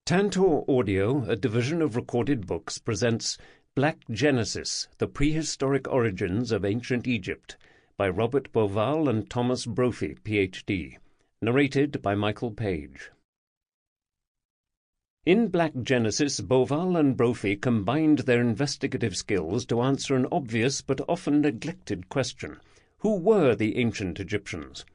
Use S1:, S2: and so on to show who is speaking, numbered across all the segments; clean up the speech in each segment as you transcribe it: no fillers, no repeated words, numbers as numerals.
S1: Tantor Audio, a division of Recorded Books, presents Black Genesis, The Prehistoric Origins of Ancient Egypt, by Robert Bauval and Thomas Brophy, Ph.D., narrated by Michael Page. In Black Genesis, Bauval and Brophy combined their investigative skills to answer an obvious but often neglected question: who were the ancient Egyptians?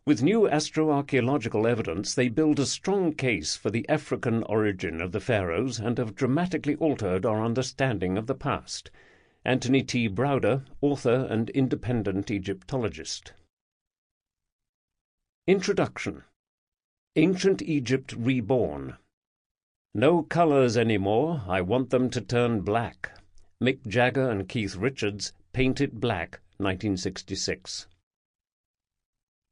S1: With new astroarchaeological evidence, they build a strong case for the African origin of the pharaohs and have dramatically altered our understanding of the past. Anthony T. Browder, author and independent Egyptologist. Introduction. Ancient Egypt Reborn. No colors anymore, I want them to turn black. Mick Jagger and Keith Richards, Paint It Black, 1966.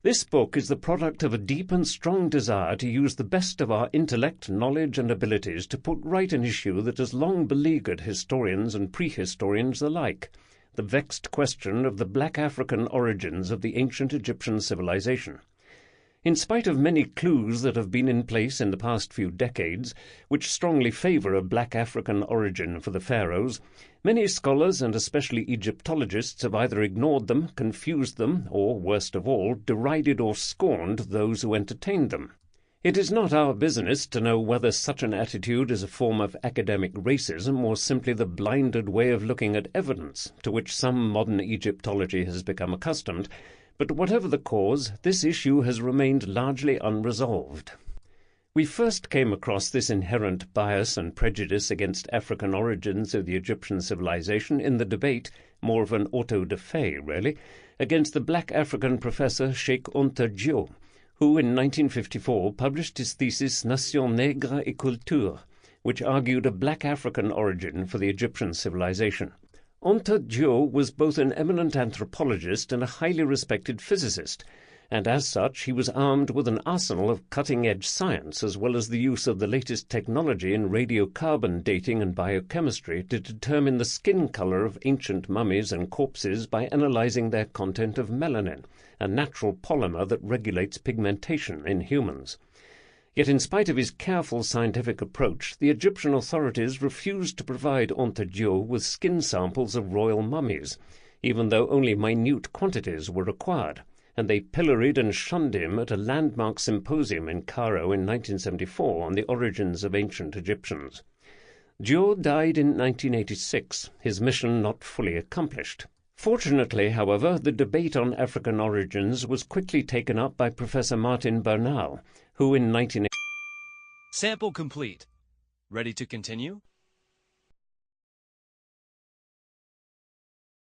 S1: This book is the product of a deep and strong desire to use the best of our intellect, knowledge, and abilities to put right an issue that has long beleaguered historians and prehistorians alike: the vexed question of the black African origins of the ancient Egyptian civilization. In spite of many clues that have been in place in the past few decades, which strongly favor a black African origin for the pharaohs, many scholars and especially Egyptologists have either ignored them, confused them, or, worst of all, derided or scorned those who entertained them. It is not our business to know whether such an attitude is a form of academic racism or simply the blinded way of looking at evidence, to which some modern Egyptology has become accustomed. But whatever the cause, this issue has remained largely unresolved. We first came across this inherent bias and prejudice against African origins of the Egyptian civilization in the debate, more of an auto-da-fe really, against the black African professor Sheikh Anta Diop, who in 1954 published his thesis Nation Nègre et Culture, which argued a black African origin for the Egyptian civilization. Anta Diop was both an eminent anthropologist and a highly respected physicist, and as such he was armed with an arsenal of cutting-edge science as well as the use of the latest technology in radiocarbon dating and biochemistry to determine the skin color of ancient mummies and corpses by analyzing their content of melanin, a natural polymer that regulates pigmentation in humans. Yet in spite of his careful scientific approach, the Egyptian authorities refused to provide Anta Diop with skin samples of royal mummies, even though only minute quantities were required, and they pilloried and shunned him at a landmark symposium in Cairo in 1974 on the origins of ancient Egyptians. Diop died in 1986, his mission not fully accomplished. Fortunately, however, the debate on African origins was quickly taken up by Professor Martin Bernal, who in 1980...
S2: Sample complete. Ready to continue?